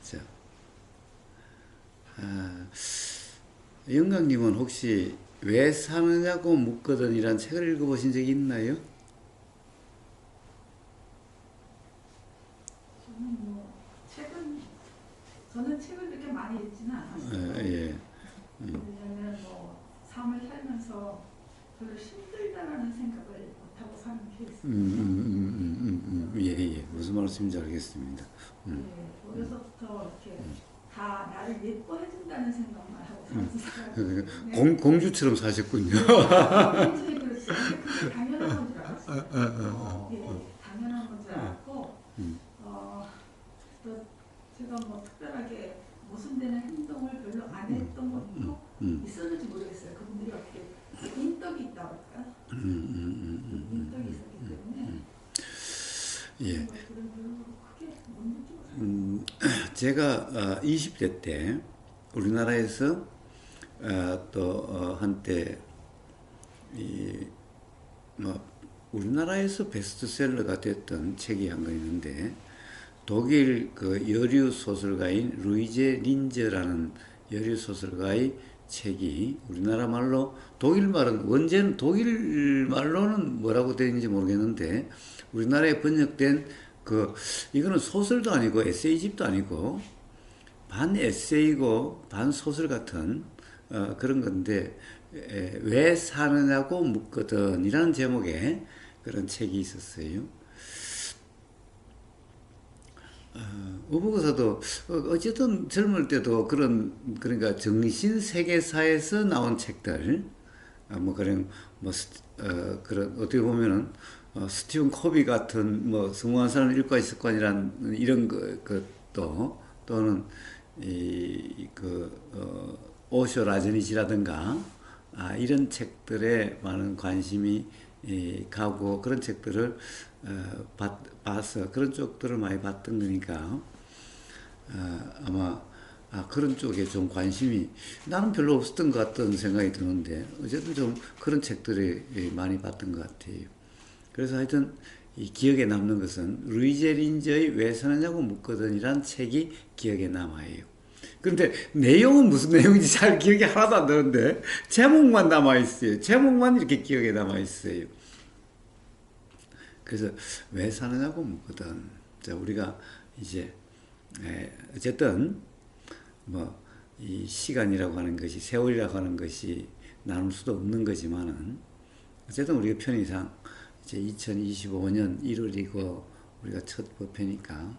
자, 영광님은 혹시 왜 사느냐고 묻거든이란 책을 읽어보신 적이 있나요? 저는 저는 책을 그렇게 많이 읽지는 않았어요. 예. 왜냐하면 삶을 살면서 별로 힘들다라는 생각을 못하고 사는 케이스거든요. 예. 무슨 말씀인지 알겠습니다. 어려서부터 이렇게 다 나를 예뻐해준다는 생각만 하고 사는 사람. 공주처럼 사셨군요. 굉장히 그렇지. 근데 그게 당연한 건 줄 알았어요. 당연한 건 줄 알았고, 또 제가 특별하게 모순되는 행동을 별로 안 했던 것도 있었는지 모르겠어요. 그분들이 어떻게 인덕이 있다고 할까요? 인덕이 있었기 때문에 예. 그런 별로 크게 못 느끼고 제가 20대 때 우리나라에서 한때 우리나라에서 베스트셀러가 됐던 책이 한 권 있는데, 독일 그 여류 소설가인 루이제 린저라는 여류 소설가의 책이 우리나라 말로, 독일 말은 원제는 독일 말로는 뭐라고 되는지 모르겠는데, 우리나라에 번역된 이거는 소설도 아니고 에세이집도 아니고 반 에세이고 반 소설 같은 그런 건데, 왜 사느냐고 묻거든이라는 제목의 그런 책이 있었어요. 어부고사도 어쨌든 젊을 때도 그러니까 정신 세계사에서 나온 책들, 그런 어떻게 보면은 스티븐 코비 같은 성공한 사람 일과의 습관이란 이런 것도, 또는 오쇼 라저니지라든가 이런 책들에 많은 관심이 가고, 그런 책들을 봐서 그런 쪽들을 많이 봤던 거니까 아마 그런 쪽에 좀 관심이 나는 별로 없었던 것 같다는 생각이 드는데, 어쨌든 좀 그런 책들을 많이 봤던 것 같아요. 그래서 하여튼 이 기억에 남는 것은 루이제 린저의 왜 사느냐고 묻거든이란 책이 기억에 남아요. 그런데 내용은 무슨 내용인지 잘 기억이 하나도 안 나는데 제목만 남아있어요. 제목만 이렇게 기억에 남아있어요. 그래서 왜 사느냐고 묻거든. 자, 우리가 이제 어쨌든 이 시간이라고 하는 것이, 세월이라고 하는 것이 나눌 수도 없는 거지만은, 어쨌든 우리가 편의상 이제 2025년 1월이고 우리가 첫 법회니까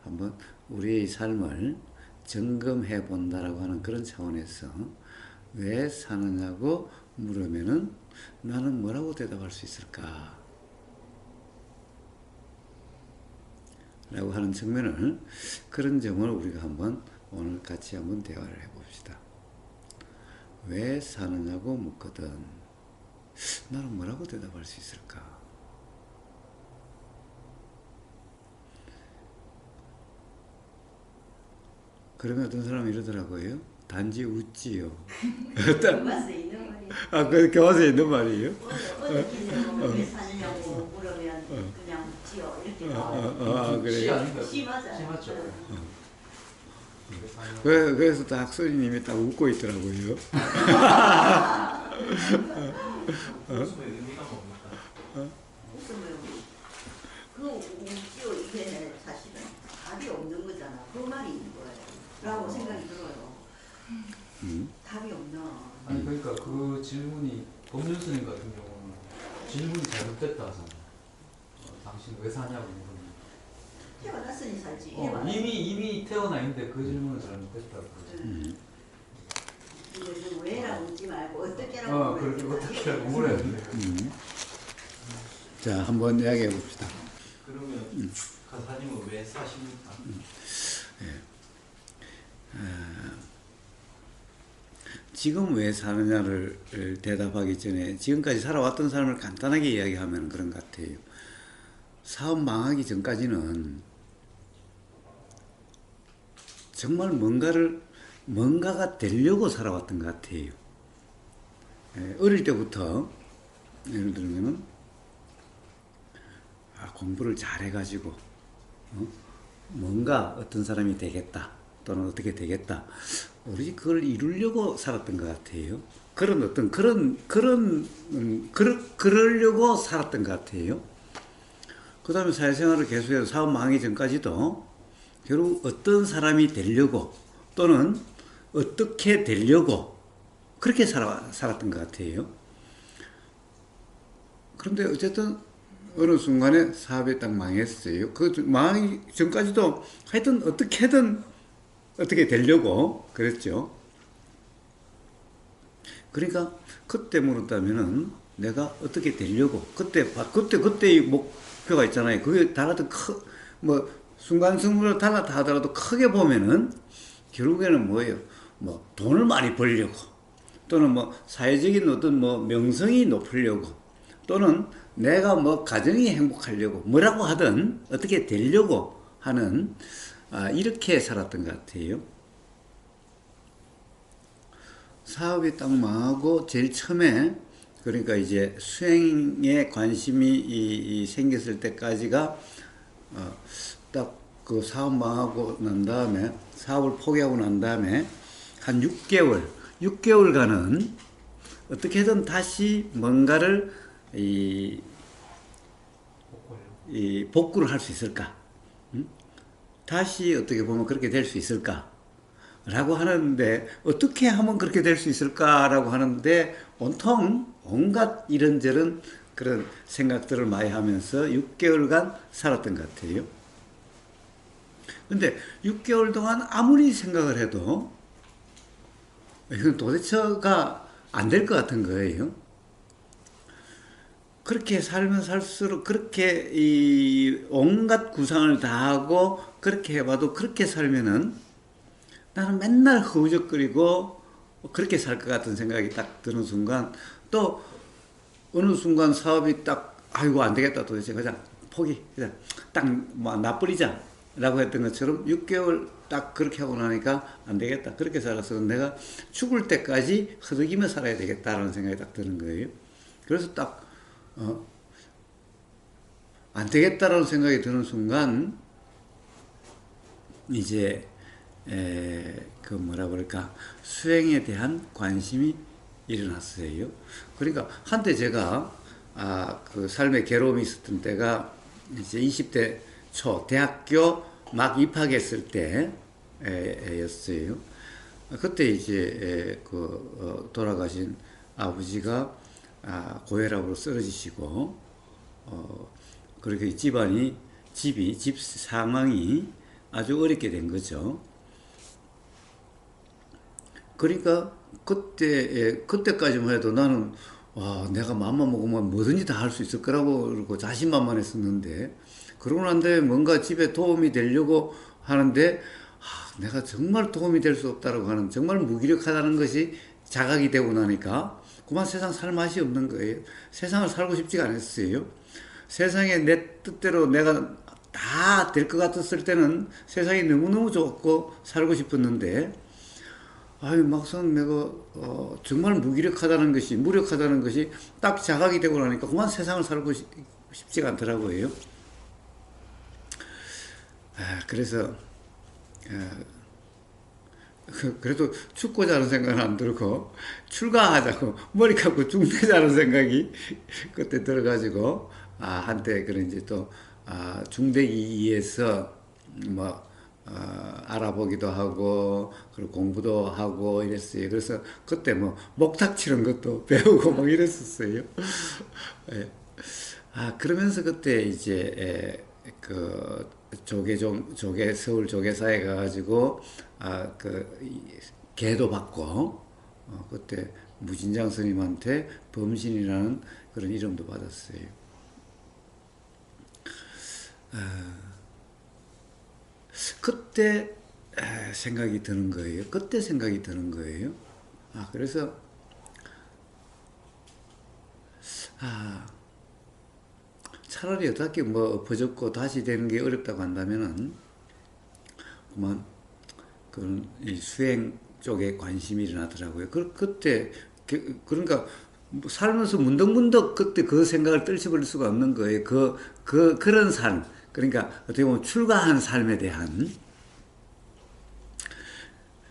한번 우리의 삶을 점검해 본다라고 하는 그런 차원에서 왜 사느냐고 물으면은 나는 뭐라고 대답할 수 있을까? 라고 하는 측면을, 그런 점을 우리가 한번 오늘 같이 한번 대화를 해봅시다. 왜 사느냐고 묻거든 나는 뭐라고 대답할 수 있을까? 그러면 어떤 사람이 이러더라고요. 단지 웃지요. 교과서에 있는 말이에요. 그 교과서에 있는 말이에요? 어떻게 왜 사느냐고 물으면 그냥 웃지요. 이렇게 나와요. 그래요? 시 맞아요. 시 맞죠. 그래서 딱 학설이님이 딱 웃고 있더라고요. 웃음의 의미가 뭡니까? 웃으면 그 웃지요. 이게 사실은 답이 없는 거잖아. 그 말이 있는 거예요. 라고 생각이 들어요. 답이 없나. 아니 그러니까 그 질문이 법률스님 같은 경우는 질문이 잘못됐다 하잖아요. 당신 왜 사냐고 물으면 태어났으니 살지. 이미 태어나 있는데 그 질문은 잘못됐다고. 근데 그 왜라고 묻지 말고 어떻게라고 그렇게 어떻게라고 물어야 돼. 자, 한번 이야기해 봅시다. 그러면 가사님은 왜 사십니까? 지금 왜 사느냐를 대답하기 전에 지금까지 살아왔던 삶을 간단하게 이야기하면 그런 것 같아요. 사업 망하기 전까지는 정말 뭔가가 되려고 살아왔던 것 같아요. 어릴 때부터 예를 들면은 공부를 잘해가지고 뭔가 어떤 사람이 되겠다 또는 어떻게 되겠다, 오로지 그걸 이루려고 살았던 것 같아요. 그러려고 살았던 것 같아요. 그 다음에 사회생활을 계속해서 사업 망하기 전까지도 결국 어떤 사람이 되려고 또는 어떻게 되려고 그렇게 살았던 것 같아요. 그런데 어쨌든 어느 순간에 사업이 딱 망했어요. 그 망하기 전까지도 하여튼 어떻게든 어떻게 되려고 그랬죠. 그러니까 그때 물었다면은 내가 어떻게 되려고 그때의 목표가 있잖아요. 그게 달라도 뭐 순간순간으로 달랐다 하더라도 크게 보면은 결국에는 뭐예요? 뭐 돈을 많이 벌려고 또는 뭐 사회적인 어떤 뭐 명성이 높으려고 또는 내가 뭐 가정이 행복하려고 뭐라고 하든 어떻게 되려고 하는 이렇게 살았던 것 같아요. 사업이 딱 망하고 제일 처음에 그러니까 이제 수행에 관심이 생겼을 때까지가 딱 그 사업 망하고 난 다음에 사업을 포기하고 난 다음에 한 6개월간은 어떻게든 다시 뭔가를 복구를 할 수 있을까? 다시 어떻게 보면 그렇게 될 수 있을까? 라고 하는데 어떻게 하면 그렇게 될 수 있을까라고 하는데 온통 온갖 이런저런 그런 생각들을 많이 하면서 6개월간 살았던 것 같아요. 근데 6개월 동안 아무리 생각을 해도 이건 도대체가 안 될 것 같은 거예요. 그렇게 살면 살수록 그렇게 이 온갖 구상을 다 하고 그렇게 해봐도 그렇게 살면은 나는 맨날 허우적거리고 그렇게 살 것 같은 생각이 딱 드는 순간 또 어느 순간 사업이 딱 아이고 안 되겠다 도대체 그냥 포기 그냥 딱 뭐 놔버리자 라고 했던 것처럼 6개월 딱 그렇게 하고 나니까 안 되겠다 그렇게 살아서 내가 죽을 때까지 허덕이며 살아야 되겠다라는 생각이 딱 드는 거예요. 그래서 딱 안 되겠다라는 생각이 드는 순간 이제 그 뭐라 그럴까 수행에 대한 관심이 일어났어요. 그러니까 한때 제가 그 삶의 괴로움이 있었던 때가 이제 20대 초 대학교 막 입학했을 때였어요. 그때 이제 돌아가신 아버지가 고혈압으로 쓰러지시고 그렇게 집 상황이 아주 어렵게 된 거죠. 그러니까 그때까지만 해도 나는 내가 맘만 먹으면 뭐든지 다 할 수 있을 거라고 그러고 자신만만했었는데 그러고 난 다음에 뭔가 집에 도움이 되려고 하는데 내가 정말 도움이 될 수 없다라고 하는 정말 무기력하다는 것이 자각이 되고 나니까 그만 세상 살 맛이 없는 거예요. 세상을 살고 싶지가 않았어요. 세상에 내 뜻대로 내가 다 될 것 같았을 때는 세상이 너무너무 좋고 살고 싶었는데 막상 내가 정말 무력하다는 것이 딱 자각이 되고 나니까 그만 세상을 살고 싶지가 않더라고요. 그래서 그래도 죽고자 하는 생각은 안 들고 출가하자고 머리 감고 중대자는 생각이 그때 들어가지고 한때 그런 이제 또 중대기에서 뭐 알아보기도 하고 그리고 공부도 하고 이랬어요. 그래서 그때 뭐 목탁 치는 것도 배우고 막 이랬었어요. 그러면서 그때 이제 서울 조계사에 가가지고 계도 받고 그때 무진장 스님한테 범신이라는 그런 이름도 받았어요. 그때 생각이 드는 거예요. 그래서 차라리 어떻게 뭐 엎어졌고 다시 되는 게 어렵다고 한다면은 그만 그런 이 수행 쪽에 관심이 일어나더라고요. 그때 그러니까 살면서 문득문득 그때 그 생각을 떨쳐버릴 수가 없는 거예요. 그런 삶, 그러니까 어떻게 보면 출가한 삶에 대한,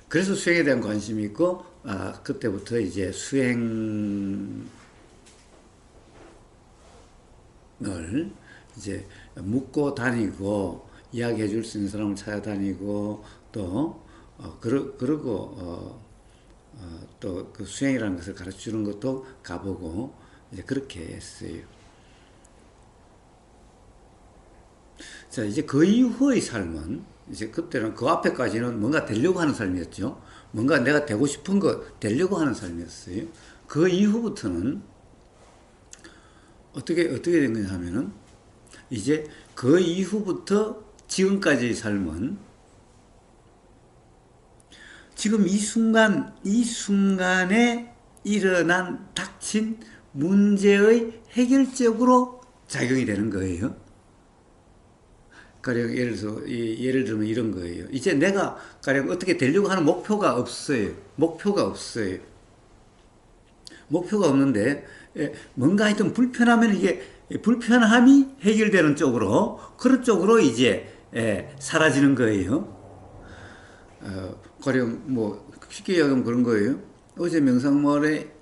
그래서 수행에 대한 관심이 있고, 그때부터 이제 수행을 이제 묻고 다니고, 이야기해 줄 수 있는 사람을 찾아다니고, 또, 그러고, 또 그 수행이라는 것을 가르쳐 주는 것도 가보고, 이제 그렇게 했어요. 자, 이제 그 이후의 삶은, 이제 그때는 그 앞에까지는 뭔가 되려고 하는 삶이었죠. 뭔가 내가 되고 싶은 거 되려고 하는 삶이었어요. 그 이후부터는 어떻게 된 거냐 하면은, 이제 그 이후부터 지금까지의 삶은 지금 이 순간에 닥친 문제의 해결적으로 작용이 되는 거예요. 가령 예를 들면 이런 거예요. 이제 내가 가령 어떻게 되려고 하는 목표가 없어요. 목표가 없는데, 뭔가 하여튼 불편하면 이게 불편함이 해결되는 쪽으로, 그런 쪽으로 이제 사라지는 거예요. 가령 뭐 쉽게 이야기하면 그런 거예요. 어제 명상마을에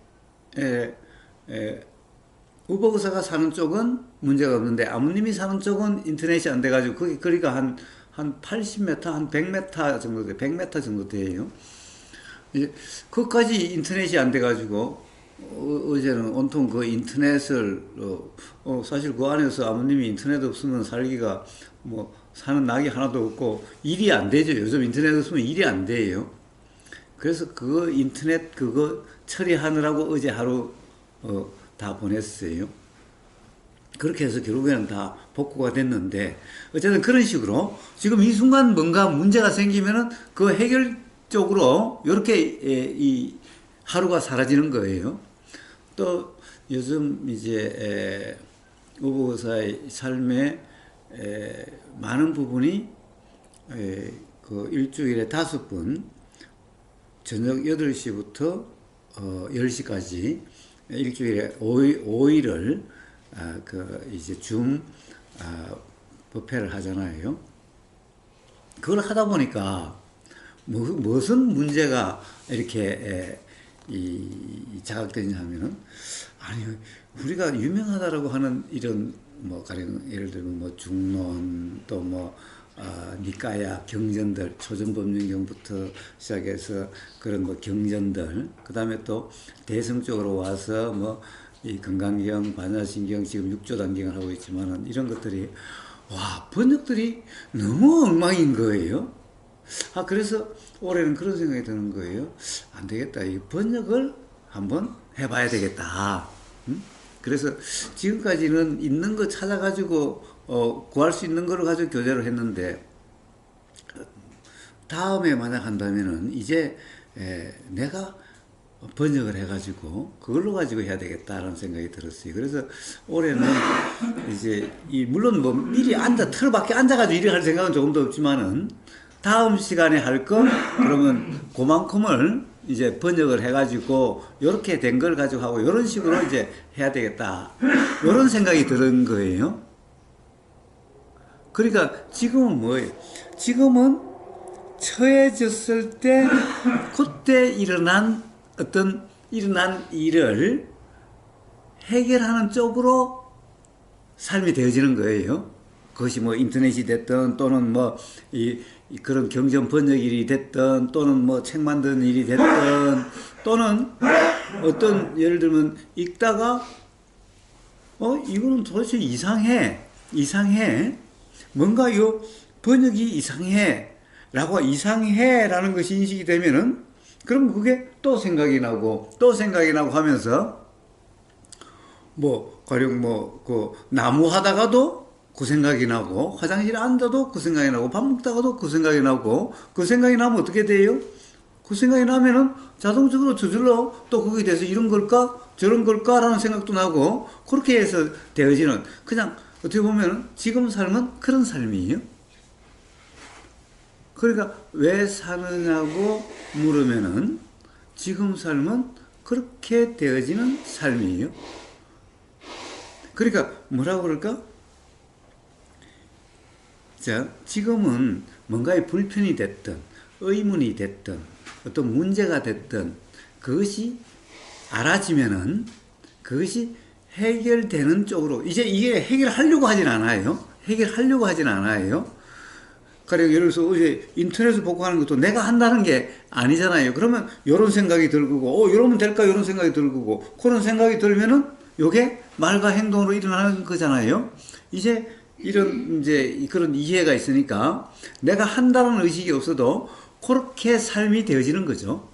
우보의사가 사는 쪽은 문제가 없는데, 아무님이 사는 쪽은 인터넷이 안 돼가지고, 거기 거리가 한 80m, 한 100m 정도 돼, 100m 정도 돼요. 이제, 그것까지 인터넷이 안 돼가지고, 어제는 온통 그 인터넷을, 사실 그 안에서 아무님이 인터넷 없으면 살기가, 뭐, 사는 낙이 하나도 없고, 일이 안 되죠. 요즘 인터넷 없으면 일이 안 돼요. 그래서 그거 인터넷 그거 처리하느라고 어제 하루, 다 보냈어요. 그렇게 해서 결국에는 다 복구가 됐는데, 어쨌든 그런 식으로 지금 이 순간 뭔가 문제가 생기면은 그 해결적으로 이렇게 이 하루가 사라지는 거예요. 또 요즘 이제 우보의사의 삶의 많은 부분이 그 일주일에 5번 저녁 8시부터 10시까지 일주일에 5일을 이제 법회를 하잖아요. 그걸 하다 보니까 무슨 문제가 이렇게 자각되냐 하면은, 아니 우리가 유명하다라고 하는 이런 뭐 가령 예를 들면 뭐 중론 또 뭐 니까야 경전들, 초전법륜경부터 시작해서 그런 뭐 경전들, 그 다음에 또 대성 쪽으로 와서 뭐 이 건강경, 반야신경, 지금 6조단경을 하고 있지만은 이런 것들이 번역들이 너무 엉망인 거예요. 그래서 올해는 그런 생각이 드는 거예요. 안 되겠다. 이 번역을 한번 해봐야 되겠다. 그래서 지금까지는 있는 거 찾아가지고 구할 수 있는 거를 가지고 교재를 했는데, 다음에 만약 한다면은 이제 내가 번역을 해가지고 그걸로 가지고 해야 되겠다라는 생각이 들었어요. 그래서 올해는 이제 물론 뭐 미리 틀 밖에 앉아가지고 일을 할 생각은 조금 더 없지만은, 다음 시간에 할 거 그러면 그만큼을 이제 번역을 해가지고 요렇게 된 걸 가지고 하고 요런 식으로 이제 해야 되겠다, 요런 생각이 드는 거예요. 그러니까 지금은 뭐예요? 지금은 처해졌을 때 그때 일어난 일을 해결하는 쪽으로 삶이 되어지는 거예요. 그것이 뭐 인터넷이 됐든, 또는 뭐 그런 경전 번역 일이 됐든, 또는 뭐 책 만드는 일이 됐든, 또는 어떤 예를 들면 읽다가 이거는 도대체 이상해 뭔가 요 번역이 이상해라는 것이 인식이 되면은, 그럼 그게 또 생각이 나고 하면서, 뭐 가령 그 나무 하다가도 그 생각이 나고, 화장실에 앉아도 그 생각이 나고, 밥 먹다가도 그 생각이 나고, 그 생각이 나면 어떻게 돼요? 그 생각이 나면은 자동적으로 저절로 또 거기에 대해서 이런 걸까 저런 걸까라는 생각도 나고, 그렇게 해서 되어지는, 그냥 어떻게 보면 지금 삶은 그런 삶이에요. 그러니까 왜 사느냐고 물으면은 지금 삶은 그렇게 되어지는 삶이에요. 그러니까 뭐라고 그럴까? 자, 지금은 뭔가의 불편이 됐든 의문이 됐든 어떤 문제가 됐든 그것이 알아지면은 그것이 해결되는 쪽으로 이제 이게 해결하려고 하진 않아요. 해결하려고 하진 않아요. 가령 예를 들어서 어제 인터넷을 보고 하는 것도 내가 한다는 게 아니잖아요. 그러면 이런 생각이 들고 이러면 될까 이런 생각이 들고 그런 생각이 들면은 요게 말과 행동으로 일어나는 거잖아요. 이제 이제 그런 이해가 있으니까 내가 한다는 의식이 없어도 그렇게 삶이 되어지는 거죠.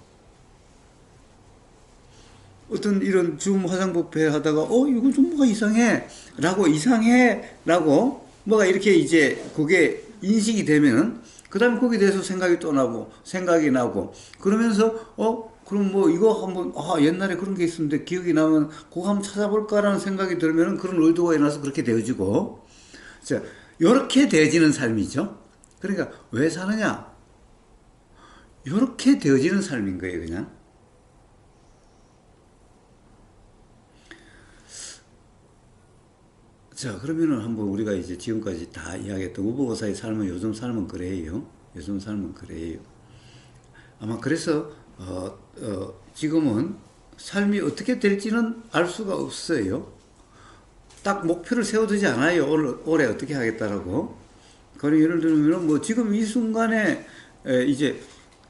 어떤 이런 줌 화상법회 하다가 이거 좀 뭐가 이상해 라고 뭐가 이렇게 이제 그게 인식이 되면은 그 다음에 거기에 대해서 생각이 나고 그러면서 그럼 뭐 이거 한번 옛날에 그런 게 있었는데 기억이 나면 그거 한번 찾아볼까라는 생각이 들면은 그런 의도가 일어나서 그렇게 되어지고 자, 요렇게 되어지는 삶이죠. 그러니까 왜 사느냐? 요렇게 되어지는 삶인 거예요, 그냥. 자, 그러면은 한번 우리가 이제 지금까지 다 이야기했던 우보고사의 삶은 요즘 삶은 그래요. 요즘 삶은 그래요. 아마 그래서 지금은 삶이 어떻게 될지는 알 수가 없어요. 딱 목표를 세워두지 않아요. 올해 어떻게 하겠다라고. 그런 예를 들면 뭐 지금 이 순간에 이제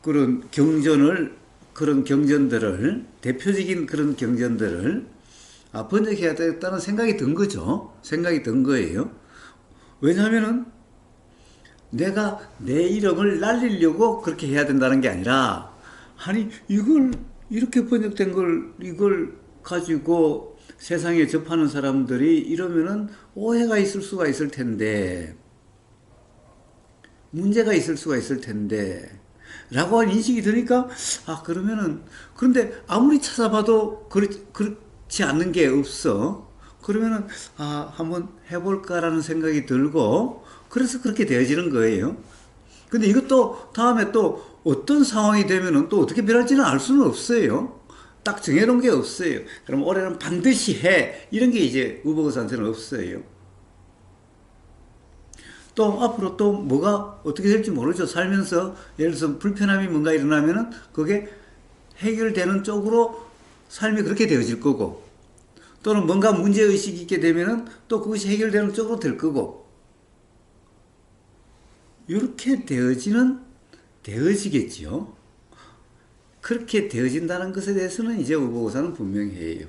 그런 경전들을 대표적인 그런 경전들을 번역해야 되겠다는 생각이 든 거죠. 생각이 든 거예요. 왜냐하면은 내가 내 이름을 날리려고 그렇게 해야 된다는 게 아니라 아니 이걸 이렇게 번역된 걸 이걸 가지고 세상에 접하는 사람들이 이러면은 오해가 있을 수가 있을 텐데 문제가 있을 수가 있을 텐데 라고 하는 인식이 드니까 그러면은 그런데 아무리 찾아봐도 그렇지 않는 게 없어. 그러면은 한번 해볼까라는 생각이 들고 그래서 그렇게 되어지는 거예요. 근데 이것도 다음에 또 어떤 상황이 되면은 또 어떻게 변할지는 알 수는 없어요. 딱 정해놓은 게 없어요. 그럼 올해는 반드시 해. 이런 게 이제 우보고사한테는 없어요. 또 앞으로 또 뭐가 어떻게 될지 모르죠. 살면서 예를 들어서 불편함이 뭔가 일어나면은 그게 해결되는 쪽으로 삶이 그렇게 되어질 거고 또는 뭔가 문제의식이 있게 되면은 또 그것이 해결되는 쪽으로 될 거고 이렇게 되어지겠지요. 그렇게 되어진다는 것에 대해서는 이제 우보고사는 분명히 해요.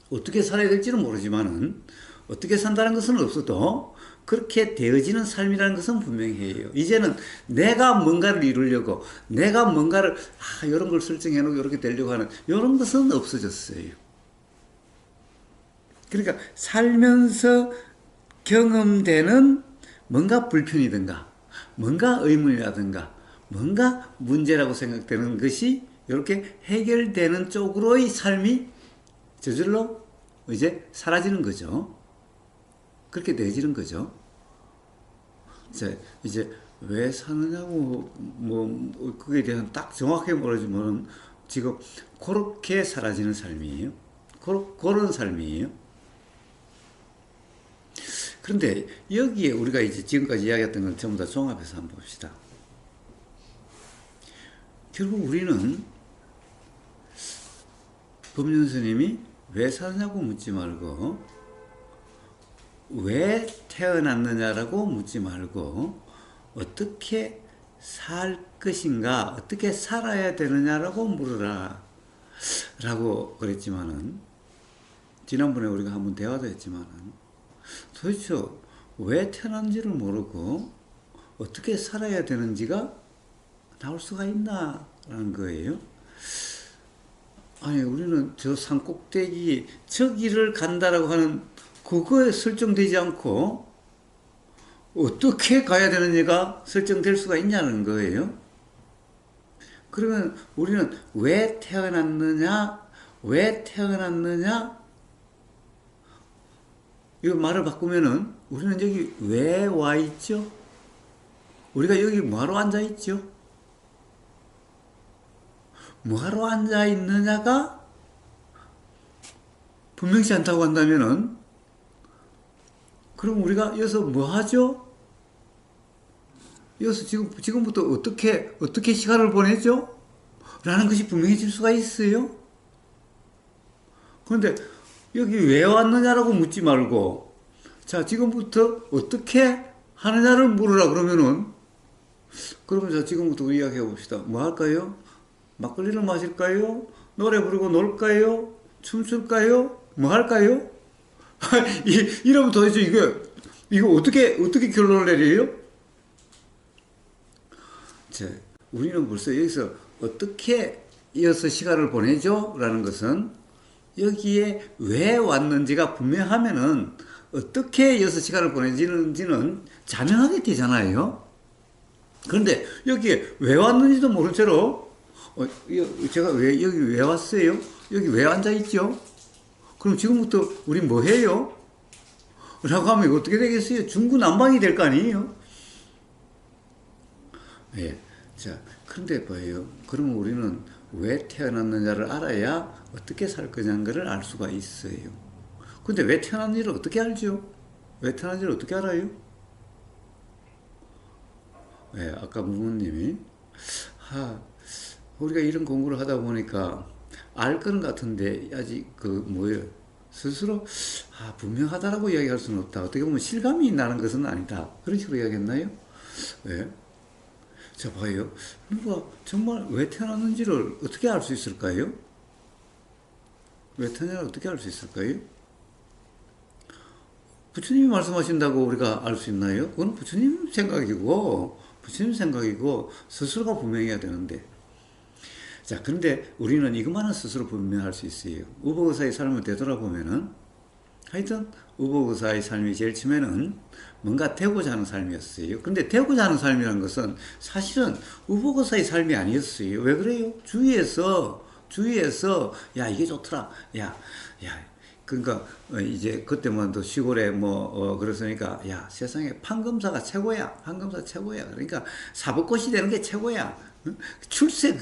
어떻게 살아야 될지는 모르지만은 어떻게 산다는 것은 없어도 그렇게 되어지는 삶이라는 것은 분명히 해요. 이제는 내가 뭔가를 이루려고 내가 뭔가를 이런 걸 설정해놓고 이렇게 되려고 하는 이런 것은 없어졌어요. 그러니까 살면서 경험되는 뭔가 불편이든가 뭔가 의문이라든가 뭔가 문제라고 생각되는 것이 이렇게 해결되는 쪽으로의 삶이 저절로 이제 사라지는 거죠. 그렇게 되어지는 거죠. 자, 이제 왜 사느냐고 뭐 그에 대한 딱 정확하게 모르지만 지금 그렇게 사라지는 삶이에요. 그런 삶이에요. 그런데 여기에 우리가 이제 지금까지 이야기했던 걸 전부 다 종합해서 한번 봅시다. 결국 우리는 법륜 스님이 왜 사느냐고 묻지 말고 왜 태어났느냐라고 묻지 말고 어떻게 살 것인가 어떻게 살아야 되느냐라고 물으라 라고 그랬지만은 지난번에 우리가 한번 대화도 했지만은 도대체 왜 태어난지를 모르고 어떻게 살아야 되는지가 나올 수가 있나라는 거예요. 아니 우리는 저 산꼭대기 저기를 간다라고 하는 그거에 설정되지 않고 어떻게 가야 되느냐가 설정될 수가 있냐는 거예요. 그러면 우리는 왜 태어났느냐 이거 말을 바꾸면은 우리는 여기 왜 와 있죠? 우리가 여기 뭐하러 앉아 있죠? 뭐하러 앉아 있느냐가 분명치 않다고 한다면은 그럼 우리가 여기서 뭐 하죠? 여기서 지금부터 어떻게 시간을 보내죠? 라는 것이 분명해질 수가 있어요. 그런데 여기 왜 왔느냐라고 묻지 말고, 자, 지금부터 어떻게 하느냐를 물으라 그러면은, 그러면 자, 지금부터 우리 이야기해 봅시다. 뭐 할까요? 막걸리를 마실까요? 노래 부르고 놀까요? 춤출까요? 뭐 할까요? 이러면 도대체 이거 어떻게 결론을 내려요? 자, 우리는 벌써 여기서 어떻게 이어서 시간을 보내죠? 라는 것은 여기에 왜 왔는지가 분명하면은 어떻게 이어서 시간을 보내지는지는 자명하게 되잖아요. 그런데 여기에 왜 왔는지도 모른 채로 제가 여기 왜 왔어요? 여기 왜 앉아있죠? 그럼 지금부터 우리 뭐 해요? 라고 하면 이거 어떻게 되겠어요? 중구난방이 될 거 아니에요? 예. 자, 그런데 봐요. 그러면 우리는 왜 태어났느냐를 알아야 어떻게 살 거냐는 것을 알 수가 있어요. 근데 왜 태어났는지를 어떻게 알죠? 왜 태어났는지를 어떻게 알아요? 예, 아까 부모님이, 우리가 이런 공부를 하다 보니까 알 거는 같은데, 아직 스스로, 분명하다라고 이야기할 수는 없다. 어떻게 보면 실감이 나는 것은 아니다. 그런 식으로 이야기했나요? 예. 자, 봐요. 누가 정말 왜 태어났는지를 어떻게 알 수 있을까요? 왜 태어났는지 어떻게 알 수 있을까요? 부처님이 말씀하신다고 우리가 알 수 있나요? 그건 부처님 생각이고, 스스로가 분명해야 되는데. 자, 그런데 우리는 이것만은 스스로 분명할 수 있어요. 우보의사의 삶을 되돌아보면은, 하여튼, 우보의사의 삶이 제일 처음에는 뭔가 되고자 하는 삶이었어요. 근데 되고자 하는 삶이라는 것은 사실은 우보의사의 삶이 아니었어요. 왜 그래요? 주위에서, 야, 이게 좋더라. 야, 그러니까, 이제, 그때만 또 시골에 그랬으니까, 야, 세상에 판검사가 최고야. 그러니까, 사법고시 되는 게 최고야. 출세,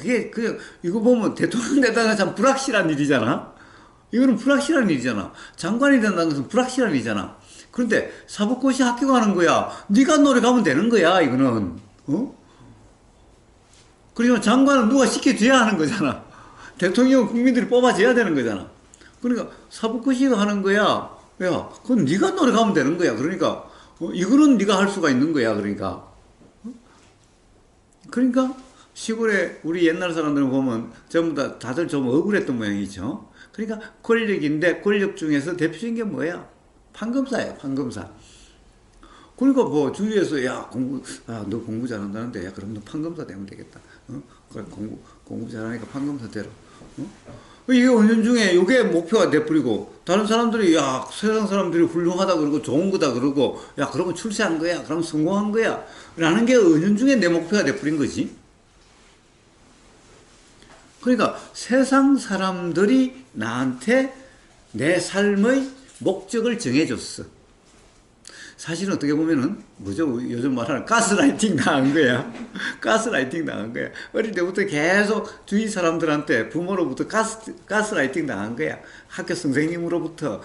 이거 보면 대통령 되다가 참 불확실한 일이잖아? 이거는 불확실한 일이잖아. 장관이 된다는 것은 불확실한 일이잖아. 그런데 사법고시 합격하는 거야. 네가 노래 가면 되는 거야, 이거는. 그러지만 장관은 누가 시켜줘야 하는 거잖아. 대통령은 국민들이 뽑아줘야 되는 거잖아. 그러니까 사법고시가 하는 거야. 야, 그건 네가 노래 가면 되는 거야. 그러니까 이거는 네가 할 수가 있는 거야. 그러니까 시골에 우리 옛날 사람들 보면 전부 다들 좀 억울했던 모양이죠. 그러니까 권력인데 권력 중에서 대표적인 게 뭐야? 판검사예요. 판검사. 그러니까 주위에서 너 공부 잘한다는데 야 그럼 너 판검사 되면 되겠다. 그래, 공부 잘하니까 판검사 되라. 이게 은연중에 이게 목표가 돼버리고 다른 사람들이 세상 사람들이 훌륭하다 그러고 좋은 거다 그러고 그러면 출세한 거야. 그러면 성공한 거야. 라는 게 은연중에 내 목표가 돼버린 거지. 그러니까 세상 사람들이 나한테 내 삶의 목적을 정해줬어. 사실은 어떻게 보면은 요즘 말하는 가스라이팅 당한 거야. 어릴 때부터 계속 주위 사람들한테 부모로부터 가스라이팅 당한 거야. 학교 선생님으로부터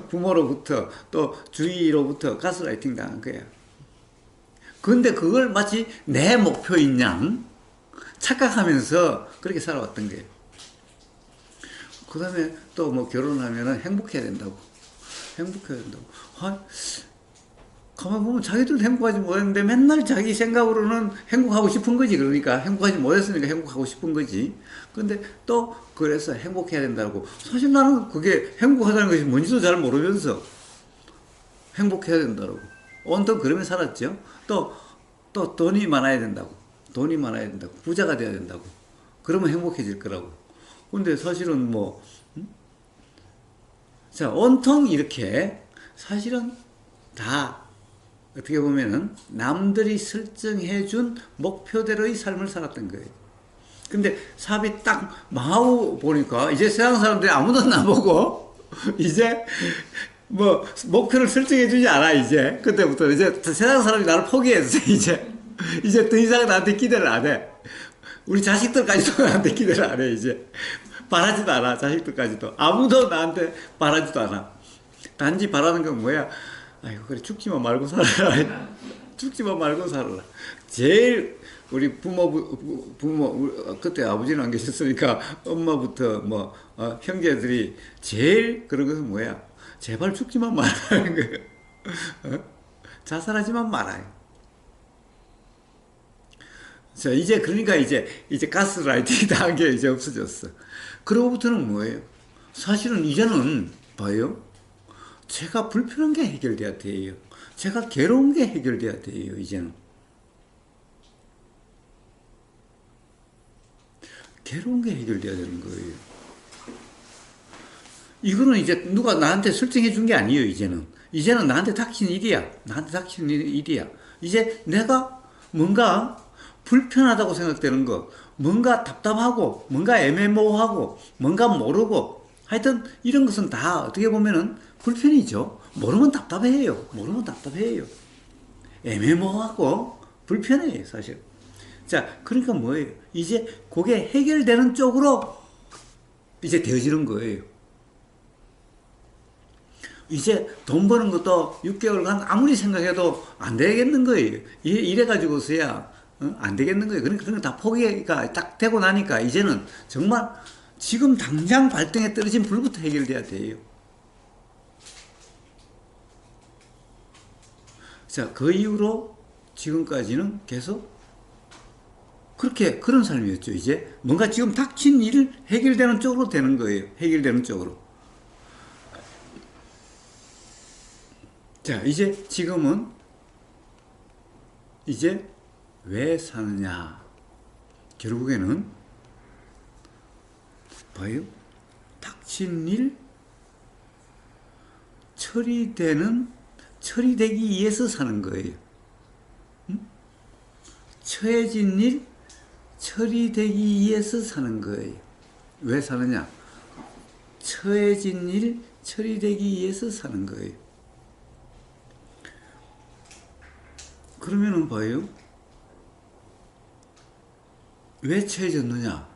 부모로부터 또 주위로부터 가스라이팅 당한 거야. 그런데 그걸 마치 내 목표인 양 착각하면서 그렇게 살아왔던 거예요. 그 다음에 또 결혼하면은 행복해야 된다고. 가만 보면 자기들도 행복하지 못했는데 맨날 자기 생각으로는 행복하고 싶은 거지. 그러니까 행복하지 못했으니까 행복하고 싶은 거지. 근데 또 그래서 행복해야 된다고. 사실 나는 그게 행복하다는 것이 뭔지도 잘 모르면서 행복해야 된다고. 온통 그러면 살았죠. 또 돈이 많아야 된다고. 부자가 돼야 된다고. 그러면 행복해질 거라고. 근데 사실은 자, 온통 이렇게 사실은 다 어떻게 보면은 남들이 설정해준 목표대로의 삶을 살았던 거예요. 근데 사업이 딱 망하고 보니까 이제 세상 사람들이 아무도 나보고 이제 목표를 설정해주지 않아, 이제. 그때부터 이제 세상 사람이 나를 포기했어, 이제 더 이상 나한테 기대를 안 해. 우리 자식들까지도 나한테 기대를 안 해, 이제. 바라지도 않아, 자식들까지도. 아무도 나한테 바라지도 않아. 단지 바라는 건 뭐야? 아이고, 그래, 죽지만 말고 살아라. 제일 우리 그때 아버지는 안 계셨으니까 엄마부터 뭐 형제들이 제일 그런 것은 뭐야? 제발 죽지만 말라는 거예요. 자살하지만 말아요. 자, 이제 그러니까 이제 가스라이팅 당한 게 이제 없어졌어. 그러고부터는 뭐예요? 사실은 이제는 봐요. 제가 불편한 게 해결돼야 돼요. 제가 괴로운 게 해결돼야 돼요. 이제는 괴로운 게 해결돼야 되는 거예요. 이거는 이제 누가 나한테 설정해 준 게 아니에요. 이제는 나한테 닥친 일이야. 나한테 닥친 일이야. 이제 내가 뭔가 불편하다고 생각되는 것, 뭔가 답답하고, 뭔가 애매모호하고, 뭔가 모르고, 하여튼 이런 것은 다 어떻게 보면은 불편이죠. 모르면 답답해요. 애매모호하고 불편해요, 사실. 자, 그러니까 뭐예요? 이제 그게 해결되는 쪽으로 이제 되어지는 거예요. 이제 돈 버는 것도 6개월간 아무리 생각해도 안 되겠는 거예요. 이래가지고서야 안 되겠는 거예요. 그러니까 다 포기가 딱 되고 나니까 이제는 정말 지금 당장 발등에 떨어진 불부터 해결돼야 돼요. 자, 그 이후로 지금까지는 계속 그런 삶이었죠. 이제 뭔가 지금 닥친 일 해결되는 쪽으로 되는 거예요. 해결되는 쪽으로. 자, 이제 지금은 이제 왜 사느냐? 결국에는 봐요. 닥친 일 처리되기 위해서 사는 거예요. 처해진 일 처리되기 위해서 사는 거예요. 왜 사느냐? 처해진 일 처리되기 위해서 사는 거예요. 그러면은 봐요. 왜 처해졌느냐?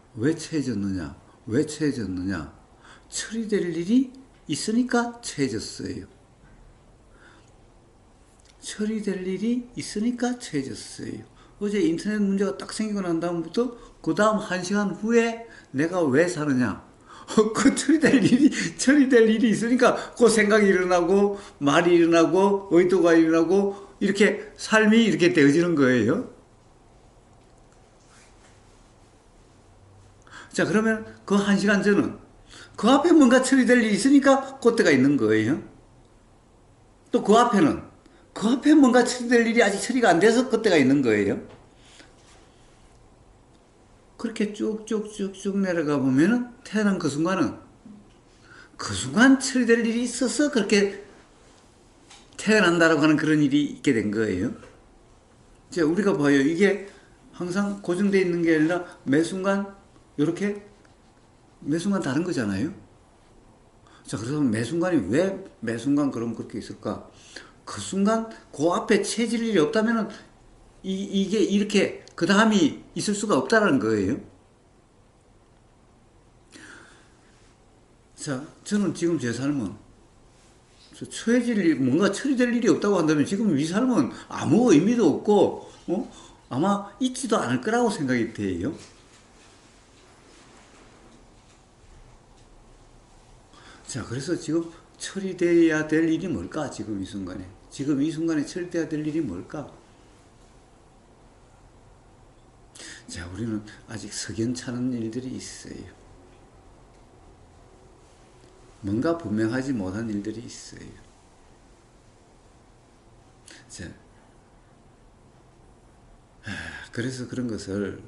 처리될 일이 있으니까 처해졌어요. 어제 인터넷 문제가 딱 생기고 난 다음부터 그 다음 1시간 후에 내가 왜 사느냐? 처리될 일이 있으니까 그 생각이 일어나고 말이 일어나고 의도가 일어나고 이렇게 삶이 이렇게 되어지는 거예요. 자, 그러면 그 1시간 전은 그 앞에 뭔가 처리될 일이 있으니까 그때가 있는 거예요. 또 그 앞에 뭔가 처리될 일이 아직 처리가 안 돼서 그때가 있는 거예요. 그렇게 쭉쭉쭉쭉 내려가 보면은 태어난 그 순간 처리될 일이 있어서 그렇게 태어난다라고 하는 그런 일이 있게 된 거예요. 자, 우리가 봐요. 이게 항상 고정되어 있는 게 아니라 매 순간 다른 거잖아요. 자, 그래서 매 순간이 왜 매 순간 그럼 그렇게 있을까? 그 순간 그 앞에 처해질 일이 없다면은 이게 이렇게 그 다음이 있을 수가 없다는 거예요. 자, 저는 지금 제 삶은 뭔가 처리될 일이 없다고 한다면 지금 이 삶은 아무 의미도 없고 아마 있지도 않을 거라고 생각이 돼요. 자, 그래서 지금 처리돼야 될 일이 뭘까? 지금 이 순간에 처리돼야 될 일이 뭘까? 자, 우리는 아직 석연찮은 일들이 있어요. 뭔가 분명하지 못한 일들이 있어요. 자, 그래서 그런 것을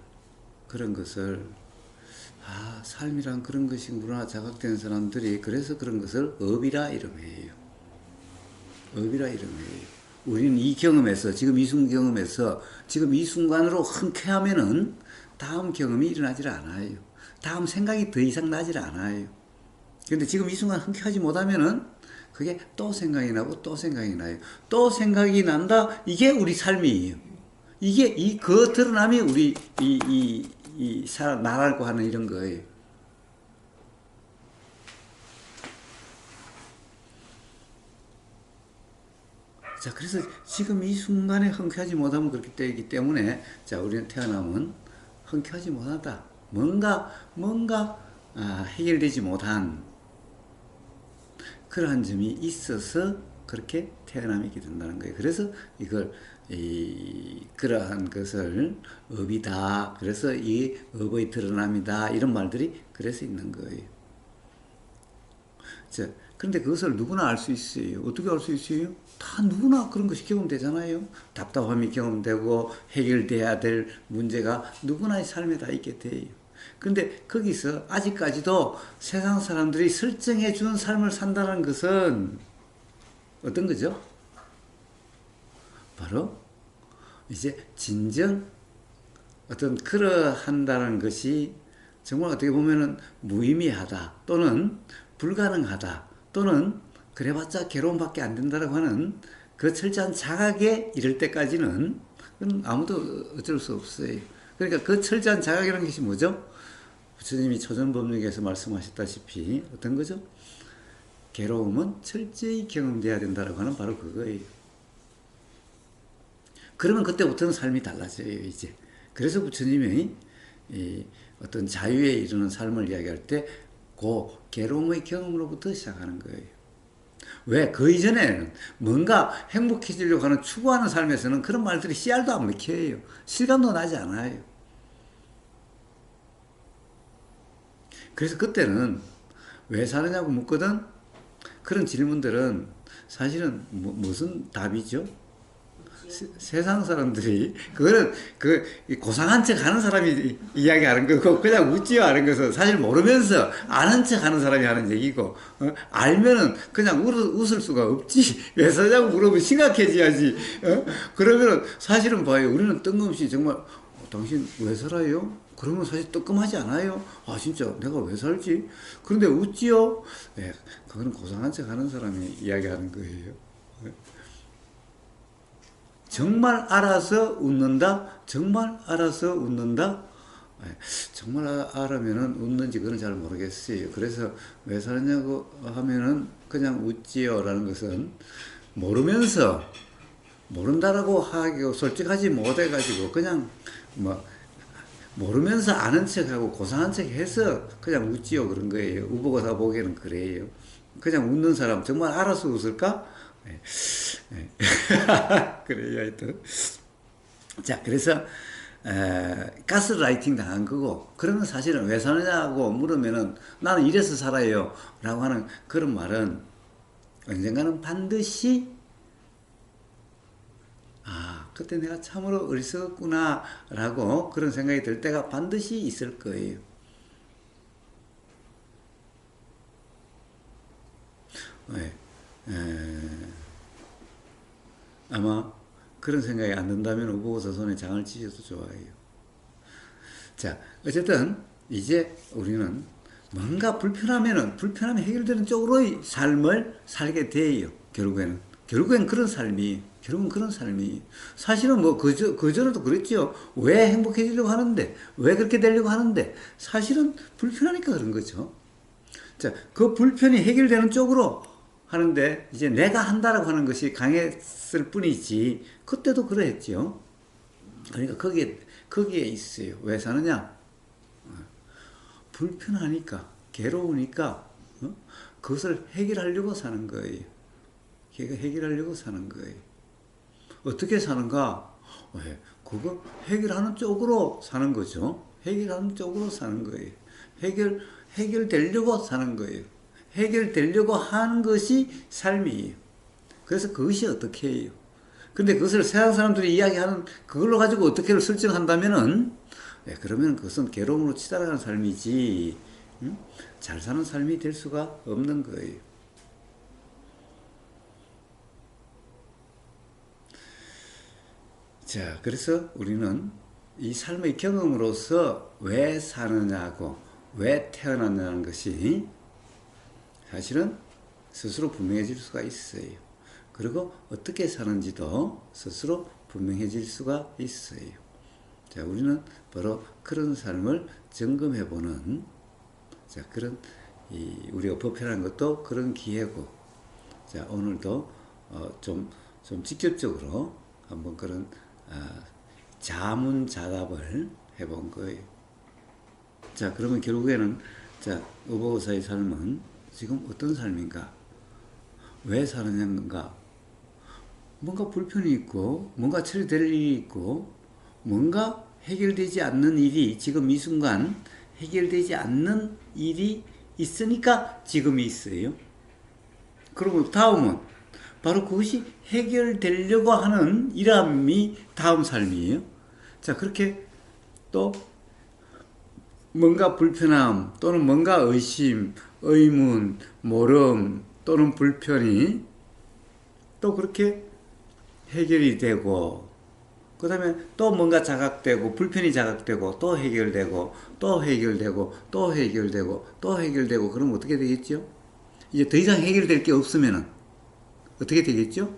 삶이란 그런 것이구나 자각된 사람들이 그래서 그런 것을 업이라 이름해요. 우리는 이 경험에서 지금 이 경험에서 지금 이 순간으로 흔쾌하면은 다음 경험이 일어나질 않아요. 다음 생각이 더 이상 나질 않아요. 그런데 지금 이 순간 흔쾌하지 못하면은 그게 또 생각이 나고 또 생각이 나요. 또 생각이 난다. 이게 우리 삶이에요. 이게 그 드러남이 우리 나라고 하는 이런 거예요. 자, 그래서 지금 이 순간에 흔쾌하지 못하면 그렇게 되기 때문에, 자, 우리는 태어나면 흔쾌하지 못하다. 뭔가 해결되지 못한 그러한 점이 있어서 그렇게 태어남이 있게 된다는 거예요. 그래서 이걸 그러한 것을 업이다. 그래서 이 업의 드러남이다. 이런 말들이 그래서 있는 거예요. 자, 그런데 그것을 누구나 알 수 있어요. 어떻게 알 수 있어요? 다 누구나 그런 것이 경험되잖아요. 답답함이 경험되고 해결돼야 될 문제가 누구나의 삶에 다 있게 돼요. 그런데 거기서 아직까지도 세상 사람들이 설정해 준 삶을 산다는 것은 어떤 거죠? 바로 이제 진정 어떤 그러한다는 것이 정말 어떻게 보면은 무의미하다 또는 불가능하다 또는 그래봤자 괴로움밖에 안 된다라고 하는 그 철저한 자각에 이를 때까지는 그건 아무도 어쩔 수 없어요. 그러니까 그 철저한 자각이라는 것이 뭐죠? 부처님이 초전법륜에서 말씀하셨다시피 어떤 거죠? 괴로움은 철저히 경험돼야 된다라고 하는 바로 그거예요. 그러면 그때부터는 삶이 달라져요, 이제. 그래서 부처님이 어떤 자유에 이르는 삶을 이야기할 때 그 괴로움의 경험으로부터 시작하는 거예요. 왜? 그 이전에는 뭔가 행복해지려고 하는 추구하는 삶에서는 그런 말들이 씨알도 안 먹혀요. 실감도 나지 않아요. 그래서 그때는 왜 사느냐고 묻거든? 그런 질문들은 사실은 무슨 답이죠? 세상 사람들이 그거는 그 고상한 척 하는 사람이 이야기하는 거고 그냥 웃지요 하는 것은 사실 모르면서 아는 척 하는 사람이 하는 얘기고 알면은 그냥 웃을 수가 없지. 왜 사냐고 물어보면 심각해져야지. 그러면은 사실은 봐요. 우리는 뜬금없이 정말 당신 왜 살아요? 그러면 사실 뜨끔하지 않아요? 아 진짜 내가 왜 살지? 그런데 웃지요? 네, 그거는 고상한 척 하는 사람이 이야기하는 거예요. 정말 알아서 웃는다? 정말 알아서 웃는다? 정말 알으면은 웃는지 그건 잘 모르겠어요. 그래서 왜 살았냐고 하면은 그냥 웃지요 라는 것은 모르면서 모른다라고 하기고 솔직하지 못해가지고 그냥 뭐 모르면서 아는 척하고 고상한 척 해서 그냥 웃지요 그런 거예요. 우보고사 보기에는 그래요. 그냥 웃는 사람 정말 알아서 웃을까? 그래요, 하여튼. 자, 그래서, 가스라이팅 당한 거고, 그러면 사실은 왜 사느냐고 물으면은 나는 이래서 살아요. 라고 하는 그런 말은 언젠가는 반드시, 그때 내가 참으로 어리석었구나. 라고 그런 생각이 들 때가 반드시 있을 거예요. 네. 아마 그런 생각이 안 든다면 우보고사 손에 장을 치셔도 좋아요. 자, 어쨌든 이제 우리는 뭔가 불편하면 해결되는 쪽으로의 삶을 살게 돼요. 결국엔 그런 삶이 사실은 뭐 그전에도 그랬죠. 왜 행복해지려고 하는데 왜 그렇게 되려고 하는데 사실은 불편하니까 그런 거죠. 자, 그 불편이 해결되는 쪽으로 하는데 이제 내가 한다라고 하는 것이 강했을 뿐이지 그때도 그랬죠. 그러니까 거기에 있어요. 왜 사느냐? 불편하니까 괴로우니까 그것을 해결하려고 사는 거예요. 해결하려고 사는 거예요. 어떻게 사는가? 그거 해결하는 쪽으로 사는 거죠. 해결하는 쪽으로 사는 거예요. 해결되려고 사는 거예요. 해결되려고 하는 것이 삶이에요. 그래서 그것이 어떻게 해요? 근데 그것을 세상 사람들이 이야기하는 그걸로 가지고 어떻게를 설정한다면은 그러면 그것은 괴로움으로 치달아가는 삶이지 잘 사는 삶이 될 수가 없는 거예요. 자, 그래서 우리는 이 삶의 경험으로서 왜 사느냐고 왜 태어났냐는 것이 사실은 스스로 분명해질 수가 있어요. 그리고 어떻게 사는지도 스스로 분명해질 수가 있어요. 자, 우리는 바로 그런 삶을 점검해보는 그런 우리가 법회라는 것도 그런 기회고 자, 오늘도 좀 좀 직접적으로 한번 그런 자문자답을 해본 거예요. 자, 그러면 결국에는 자, 의보사의 삶은 지금 어떤 삶인가? 왜 사느냐인가? 뭔가 불편이 있고, 뭔가 처리될 일이 있고, 뭔가 해결되지 않는 일이 지금 이 순간 해결되지 않는 일이 있으니까 지금이 있어요. 그리고 다음은 바로 그것이 해결되려고 하는 일함이 다음 삶이에요. 자, 그렇게 또 뭔가 불편함 또는 뭔가 의심, 의문, 모름 또는 불편이 또 그렇게 해결이 되고 그 다음에 또 뭔가 자각되고 불편이 자각되고 또 해결되고 또 해결되고 또 해결되고 또 해결되고 그러면 어떻게 되겠죠? 이제 더 이상 해결될 게 없으면 어떻게 되겠죠?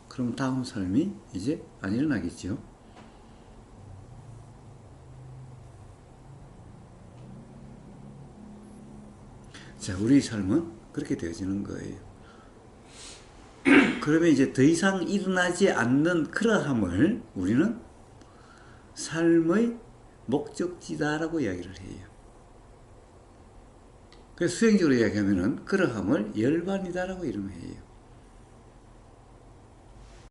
그럼 다음 삶이 이제 안 일어나겠죠? 자, 우리 삶은 그렇게 되어지는 거예요. 그러면 이제 더 이상 일어나지 않는 그러함을 우리는 삶의 목적지다라고 이야기를 해요. 그래서 수행적으로 이야기하면은 그러함을 열반이다라고 이름해요.